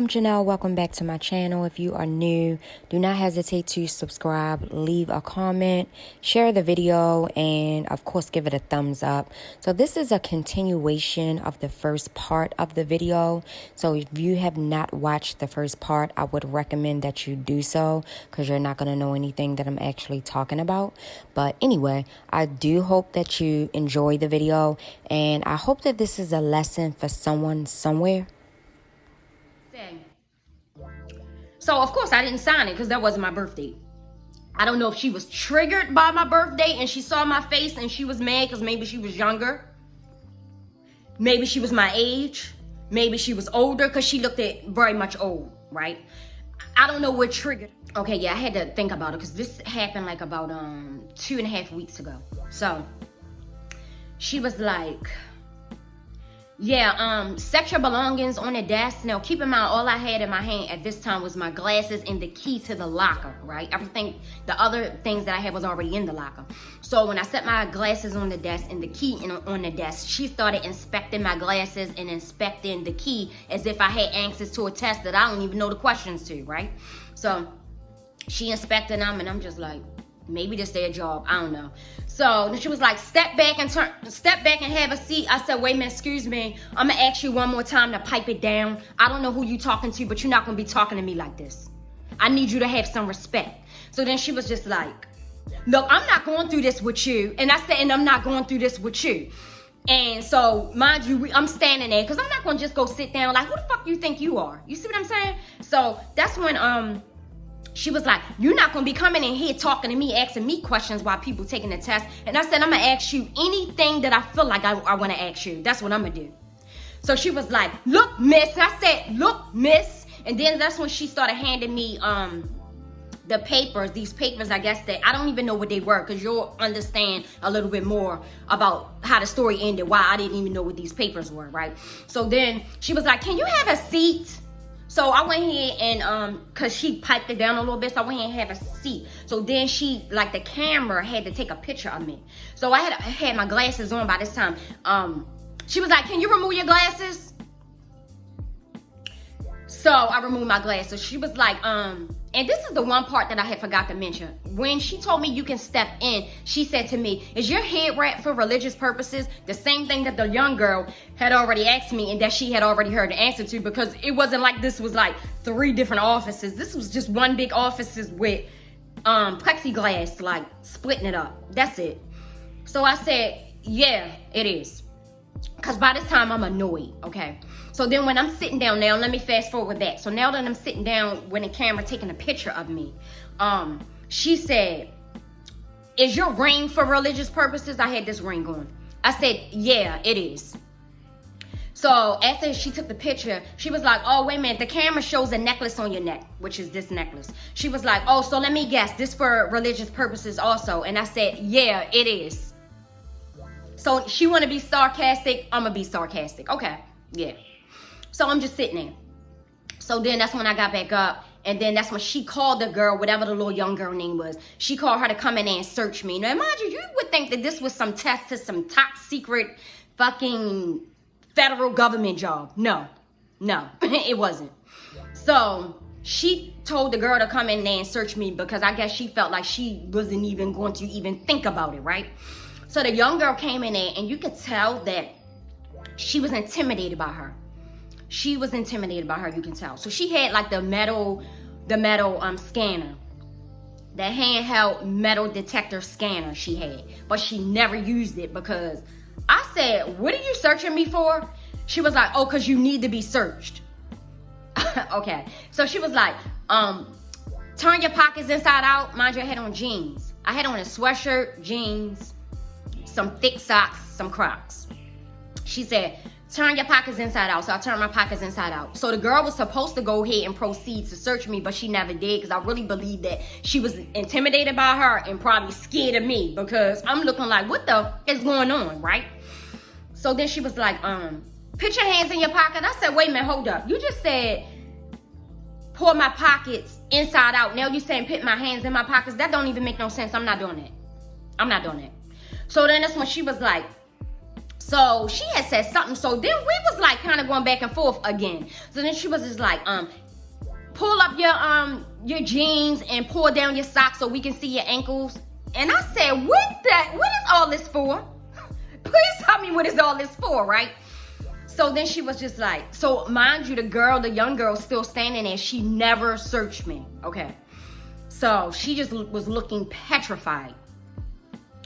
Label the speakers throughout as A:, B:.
A: I'm Jannell. Welcome back to my channel. If you are new, do not hesitate to subscribe, leave a comment, share the video, and of course give it a thumbs up. So this is a continuation of the first part of the video. So if you have not watched the first part, I would recommend that you do so because you're not going to know anything that I'm actually talking about. But anyway, I do hope that you enjoy the video, and I hope that this is a lesson for someone somewhere.
B: So of course I didn't sign it because that wasn't my birthday. I don't know if she was triggered by my birthday and she saw my face and she was mad because maybe she was younger. Maybe she was my age. Maybe she was older because she looked at very much old, right? I don't know what triggered. Okay, yeah, I had to think about it because this happened like about 2.5 weeks ago. So she was like, yeah, set your belongings on the desk. Now, keep in mind, all I had in my hand at this time was my glasses and the key to the locker, right? Everything, the other things that I had was already in the locker. So when I set my glasses on the desk and the key on the desk, she started inspecting my glasses and inspecting the key as if I had answers to a test that I don't even know the questions to, right? So she inspected them and I'm just like, maybe this their job, I don't know. So then she was like, step back and have a seat. I said, wait a minute, excuse me. I'm gonna ask you one more time to pipe it down. I don't know who you talking to, but you're not gonna be talking to me like this. I need you to have some respect. So then she was just like, look, I'm not going through this with you. And I said, and I'm not going through this with you. And so, mind you, I'm standing there because I'm not gonna just go sit down like, who the fuck you think you are? You see what I'm saying? So that's when she was like, you're not going to be coming in here talking to me, asking me questions while people taking the test. And I said, I'm going to ask you anything that I feel like I want to ask you. That's what I'm going to do. So she was like, look, miss. And I said, look, miss. And then that's when she started handing me the papers, these papers, I guess, that I don't even know what they were because you'll understand a little bit more about how the story ended, why I didn't even know what these papers were, right? So then she was like, can you have a seat? So I went here and, cause she piped it down a little bit, so I went here and have a seat. So then she, like the camera had to take a picture of me. So I had my glasses on by this time. She was like, can you remove your glasses? So I removed my glasses. She was like, and this is the one part that I had forgot to mention. When she told me you can step in, she said to me, is your head wrapped for religious purposes? The same thing that the young girl had already asked me and that she had already heard the answer to, because it wasn't like this was like 3 different offices. This was just one big office with plexiglass, like splitting it up. That's it. So I said, yeah, it is. Because by this time I'm annoyed, okay? So then when I'm sitting down now, let me fast forward that. So now that I'm sitting down when the camera taking a picture of me, she said, is your ring for religious purposes? I had this ring on. I said, yeah, it is. So after she took the picture, she was like, oh, wait a minute. The camera shows a necklace on your neck, which is this necklace. She was like, oh, so let me guess, this for religious purposes also. And I said, yeah, it is. So she want to be sarcastic. I'm going to be sarcastic. Okay. Yeah. So I'm just sitting there. So then that's when I got back up. And then that's when she called the girl, whatever the little young girl name was. She called her to come in there and search me. Now, mind you, you would think that this was some test to some top secret fucking federal government job. No, it wasn't. So she told the girl to come in there and search me because I guess she felt like she wasn't even going to even think about it, right? So the young girl came in there and you could tell that she was intimidated by her. She was intimidated by her, you can tell. So she had like the metal scanner. The handheld metal detector scanner she had. But she never used it because I said, what are you searching me for? She was like, oh, because you need to be searched. Okay. So she was like, turn your pockets inside out. Mind you, I had on jeans. I had on a sweatshirt, jeans, some thick socks, some Crocs. She said, turn your pockets inside out. So I turned my pockets inside out. So the girl was supposed to go ahead and proceed to search me, but she never did because I really believe that she was intimidated by her and probably scared of me because I'm looking like, what the is going on, right? So then she was like, put your hands in your pocket. I said, wait a minute, hold up. You just said, pour my pockets inside out. Now you're saying put my hands in my pockets. That don't even make no sense. I'm not doing that. I'm not doing that. So then that's when she was like, So she had said something. So then we was like kind of going back and forth again. So then she was just like, pull up your jeans and pull down your socks so we can see your ankles. And I said, what is all this for? Please tell me what is all this for, right? So then she was just like, so mind you, the young girl still standing there. She never searched me, okay? So she just was looking petrified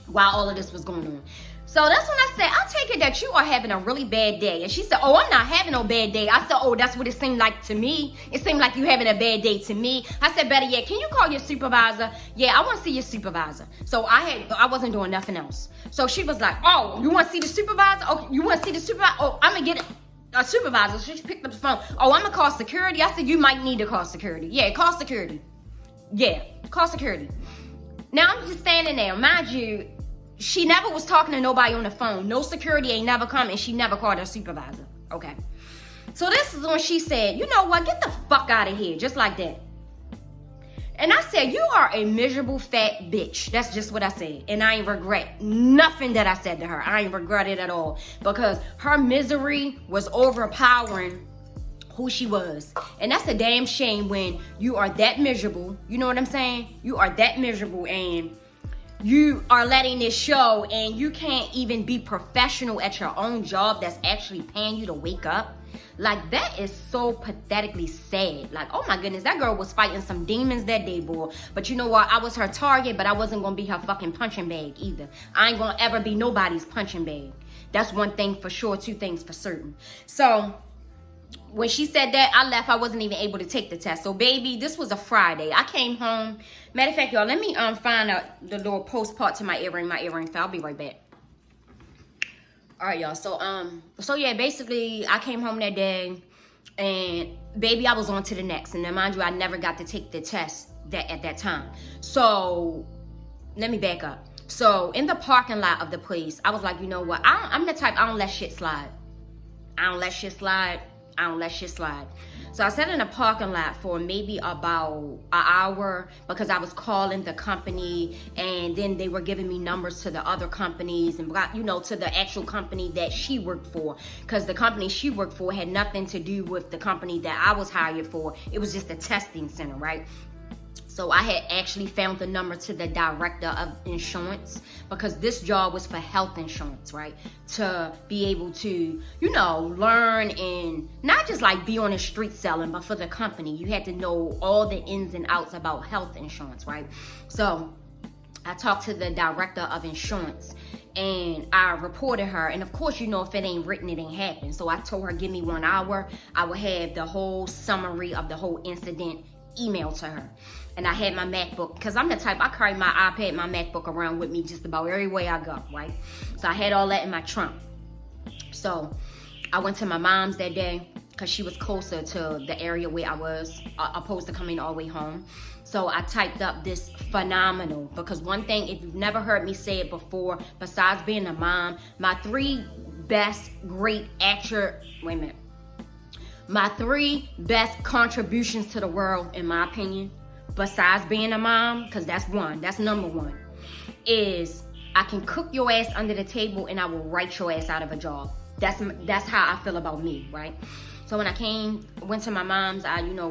B: while all of this was going on. So that's when I said, I take it that you are having a really bad day. And she said, oh, I'm not having no bad day. I said, oh, that's what it seemed like to me. It seemed like you having a bad day to me. I said, better yet, can you call your supervisor? Yeah, I want to see your supervisor. So I wasn't doing nothing else. So she was like, oh, you want to see the supervisor? Oh, you want to see the supervisor? Oh, I'm going to get a supervisor. So she picked up the phone. Oh, I'm going to call security. I said, you might need to call security. Yeah, call security. Yeah, call security. Now I'm just standing there. Mind you, she never was talking to nobody on the phone. No security ain't never come, and she never called her supervisor. Okay. So this is when she said, you know what? Get the fuck out of here. Just like that. And I said, you are a miserable fat bitch. That's just what I said. And I ain't regret nothing that I said to her. I ain't regret it at all. Because her misery was overpowering who she was. And that's a damn shame when you are that miserable. You know what I'm saying? You are that miserable and you are letting this show, and you can't even be professional at your own job that's actually paying you to wake up. Like, that is so pathetically sad. Like, oh my goodness, that girl was fighting some demons that day, boy. But you know what? I was her target, but I wasn't gonna be her fucking punching bag either. I ain't gonna ever be nobody's punching bag. That's one thing for sure, two things for certain. So when she said that, I left. I wasn't even able to take the test. So, baby, this was a Friday. I came home. Matter of fact, y'all, let me find out the little post part to my earring fell. I'll be right back. All right, y'all. So yeah, basically, I came home that day, and baby, I was on to the next. And then, mind you, I never got to take the test at that time. So let me back up. So in the parking lot of the place, I was like, you know what? I'm the type, I don't let shit slide. I don't let shit slide. So I sat in a parking lot for maybe about an hour because I was calling the company, and then they were giving me numbers to the other companies and, you know, to the actual company that she worked for, because the company she worked for had nothing to do with the company that I was hired for. It was just a testing center, right? So I had actually found the number to the director of insurance, because this job was for health insurance, right? To be able to, you know, learn and not just like be on the street selling, but for the company, you had to know all the ins and outs about health insurance, right? So I talked to the director of insurance, and I reported her. And of course, you know, if it ain't written, it ain't happened. So I told her, give me 1 hour. I would have the whole summary of the whole incident emailed to her. And I had my MacBook, because I'm the type, I carry my iPad, my MacBook around with me just about every way I go, right? So I had all that in my trunk. So I went to my mom's that day, because she was closer to the area where I was, opposed to coming all the way home. So I typed up this phenomenal, because one thing, if you've never heard me say it before, besides being a mom, my 3 best great actor, my 3 best contributions to the world, in my opinion, besides being a mom, because that's number 1, is I can cook your ass under the table and I will write your ass out of a job. That's how I feel about me, right? So when I went to my mom's, I, you know,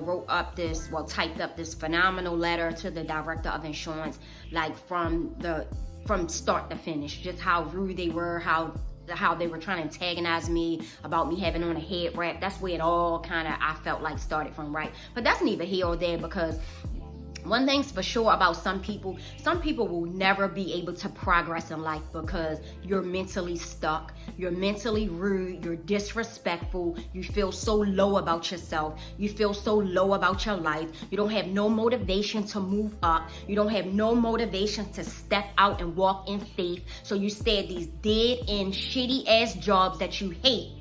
B: typed up this phenomenal letter to the director of insurance, like from start to finish, just how rude they were, how they were trying to antagonize me about me having on a head wrap. That's where it all kind of, I felt like, started from, right? But that's neither here or there, because one thing's for sure about some people will never be able to progress in life because you're mentally stuck, you're mentally rude, you're disrespectful, you feel so low about yourself, you feel so low about your life, you don't have no motivation to move up, you don't have no motivation to step out and walk in faith, so you stay at these dead-end, shitty-ass jobs that you hate.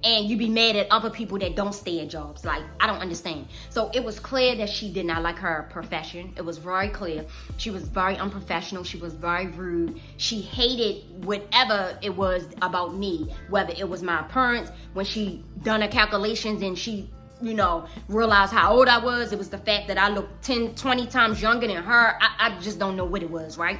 B: And you be mad at other people that don't stay at jobs. Like, I don't understand. So it was clear that she did not like her profession. It was very clear. She was very unprofessional. She was very rude. She hated whatever it was about me. Whether it was my appearance, when she done her calculations and she, you know, realized how old I was. It was the fact that I looked 10, 20 times younger than her. I just don't know what it was, right?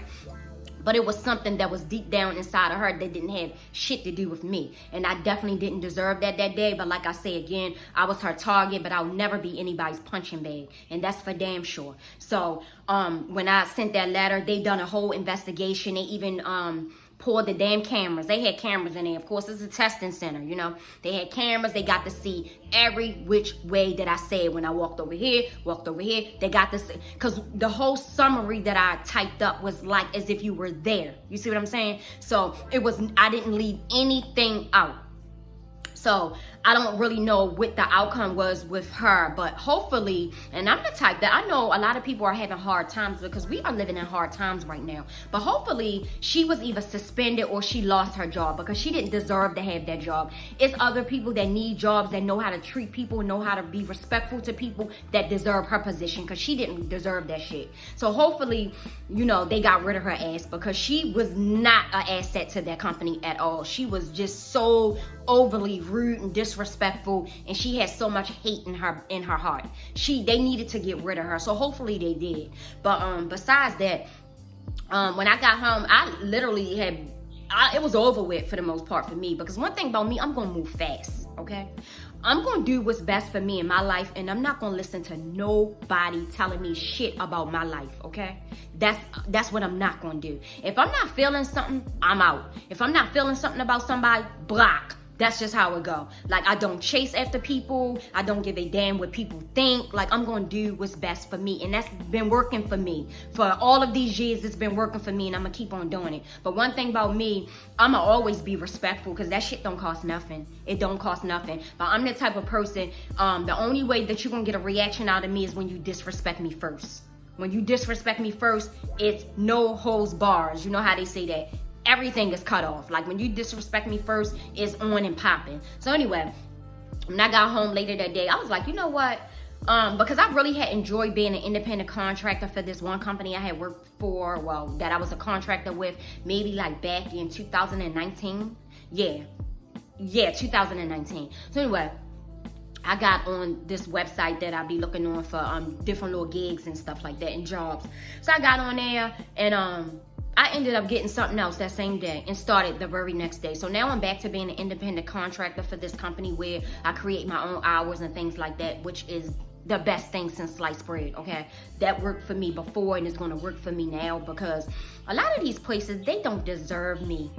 B: But it was something that was deep down inside of her that didn't have shit to do with me. And I definitely didn't deserve that day. But like I say again, I was her target, but I'll never be anybody's punching bag. And that's for damn sure. So when I sent that letter, they done a whole investigation. They even pulled the damn cameras. They had cameras in there. Of course, it's a testing center, you know. They had cameras. They got to see every which way that I said when I walked over here, They got to see, because the whole summary that I typed up was like as if you were there. You see what I'm saying? So it was, I didn't leave anything out. So I don't really know what the outcome was with her, but hopefully, and I'm the type that I know a lot of people are having hard times because we are living in hard times right now. But hopefully she was either suspended or she lost her job because she didn't deserve to have that job. It's other people that need jobs, that know how to treat people, know how to be respectful to people, that deserve her position, because she didn't deserve that shit. So hopefully, you know, they got rid of her ass, because she was not an asset to that company at all. She was just so overly rude and disrespectful, and she had so much hate in her heart. They needed to get rid of her, so hopefully they did. But besides that, when I got home, I literally it was over with for the most part for me, because one thing about me, I'm gonna move fast. Okay, I'm gonna do what's best for me in my life, and I'm not gonna listen to nobody telling me shit about my life. Okay, that's what I'm not gonna do. If I'm not feeling something, I'm out. If I'm not feeling something about somebody, block. That's just how it go. Like, I don't chase after people. I don't give a damn what people think. Like, I'm going to do what's best for me. And that's been working for me. For all of these years, it's been working for me, and I'm going to keep on doing it. But one thing about me, I'm going to always be respectful, because that shit don't cost nothing. It don't cost nothing. But I'm the type of person, the only way that you're going to get a reaction out of me is when you disrespect me first. When you disrespect me first, it's no holds bars. You know how they say that? Everything is cut off. Like, when you disrespect me first, it's on and popping. So anyway, when I got home later that day, I was like, you know what? Because I really had enjoyed being an independent contractor for this one company I had worked for, well, that I was a contractor with, maybe like back in 2019. Yeah, 2019. So anyway, I got on this website that I be looking on for different little gigs and stuff like that, and jobs. So I got on there, and I ended up getting something else that same day and started the very next day. So now I'm back to being an independent contractor for this company, where I create my own hours and things like that, which is the best thing since sliced bread. Okay, that worked for me before, and it's going to work for me now, because a lot of these places, they don't deserve me.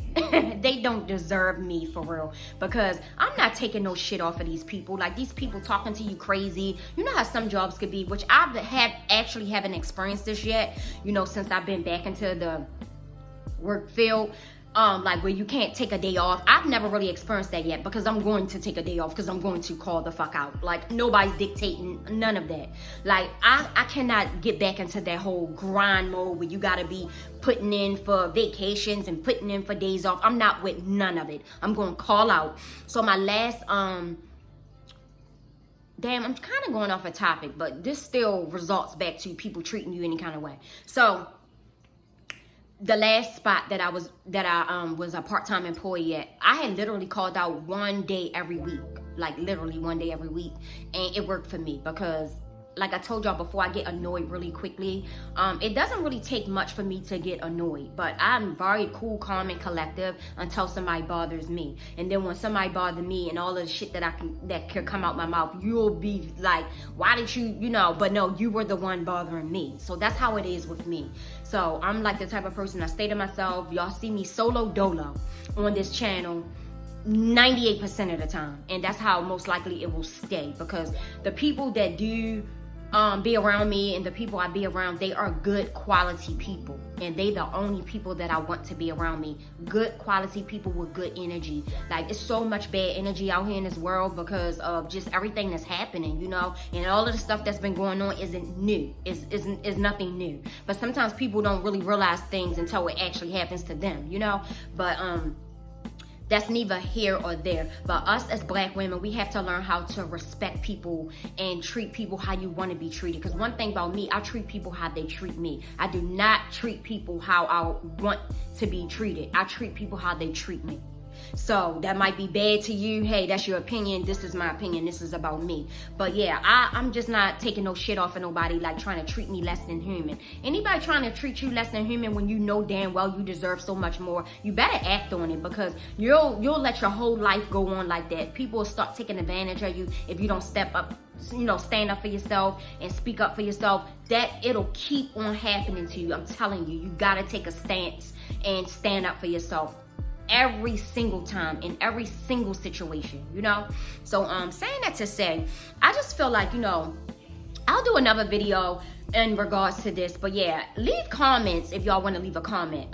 B: They don't deserve me, for real, because I'm not taking no shit off of these people. Like, these people talking to you crazy. You know how some jobs could be, which I actually haven't experienced this yet, you know, since I've been back into the work field. Like, where you can't take a day off. I've never really experienced that yet, because I'm going to take a day off, because I'm going to call the fuck out. Like, nobody's dictating none of that. Like, I cannot get back into that whole grind mode where you gotta be putting in for vacations and putting in for days off. I'm not with none of it. I'm going to call out. So my last damn, I'm kind of going off a topic, but this still results back to people treating you any kind of way. So the last spot that I was a part-time employee at, I had literally called out one day every week, like literally one day every week, and it worked for me, because like I told y'all before, I get annoyed really quickly. It doesn't really take much for me to get annoyed, but I'm very cool, calm, and collective until somebody bothers me. And then when somebody bothers me, and all of the shit that could come out my mouth, you'll be like, why did you know? But no, you were the one bothering me. So that's how it is with me. So I'm like the type of person, I stay to myself. Y'all see me solo dolo on this channel 98% of the time, and that's how most likely it will stay, because the people that do be around me, and the people I be around, they are good quality people, and they the only people that I want to be around me. Good quality people with good energy. Like, it's so much bad energy out here in this world because of just everything that's happening, you know, and all of the stuff that's been going on isn't new. Is nothing new. But sometimes people don't really realize things until it actually happens to them, you know. But that's neither here or there. But us as black women, we have to learn how to respect people and treat people how you want to be treated. Because one thing about me, I treat people how they treat me. I do not treat people how I want to be treated. I treat people how they treat me. So that might be bad to you. Hey, that's your opinion. This is my opinion. This is about me. But yeah, I'm just not taking no shit off of nobody, like trying to treat me less than human. Anybody trying to treat you less than human when you know damn well you deserve so much more, you better act on it, because you'll let your whole life go on like that. People will start taking advantage of you if you don't step up, you know, stand up for yourself and speak up for yourself. That it'll keep on happening to you. I'm telling you, you gotta take a stance and stand up for yourself every single time, in every single situation, you know. So saying that to say, I just feel like, you know, I'll do another video in regards to this. But yeah, leave comments if y'all want to leave a comment,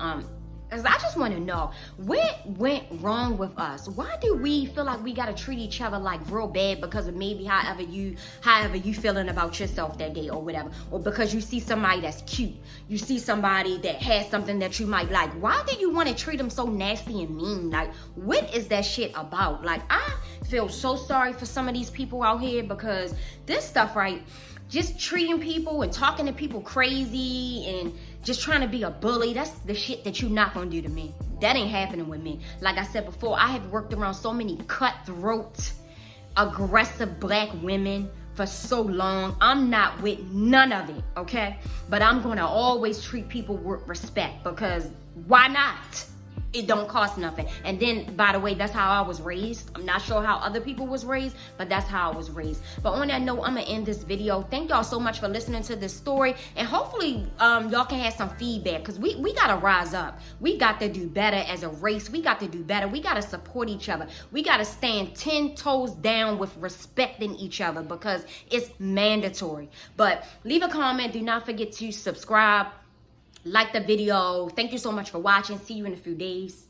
B: because I just want to know what went wrong with us. Why do we feel like we got to treat each other like real bad because of maybe however you feeling about yourself that day or whatever, or because you see somebody that's cute, you see somebody that has something that you might like. Why do you want to treat them so nasty and mean? Like, what is that shit about? Like, I feel so sorry for some of these people out here, because this stuff, right, just treating people and talking to people crazy and just trying to be a bully, that's the shit that you're not gonna do to me. That ain't happening with me. Like I said before, I have worked around so many cutthroat, aggressive black women for so long. I'm not with none of it, okay? But I'm gonna always treat people with respect, because why not? It don't cost nothing. And then, by the way, that's how I was raised. I'm not sure how other people was raised, but that's how I was raised. But on that note, I'm gonna end this video. Thank y'all so much for listening to this story, and hopefully y'all can have some feedback, because we gotta rise up. We got to do better as a race. We got to do better. We gotta support each other. We gotta stand 10 toes down with respecting each other, because it's mandatory. But leave a comment. Do not forget to subscribe. Like the video. Thank you so much for watching. See you in a few days.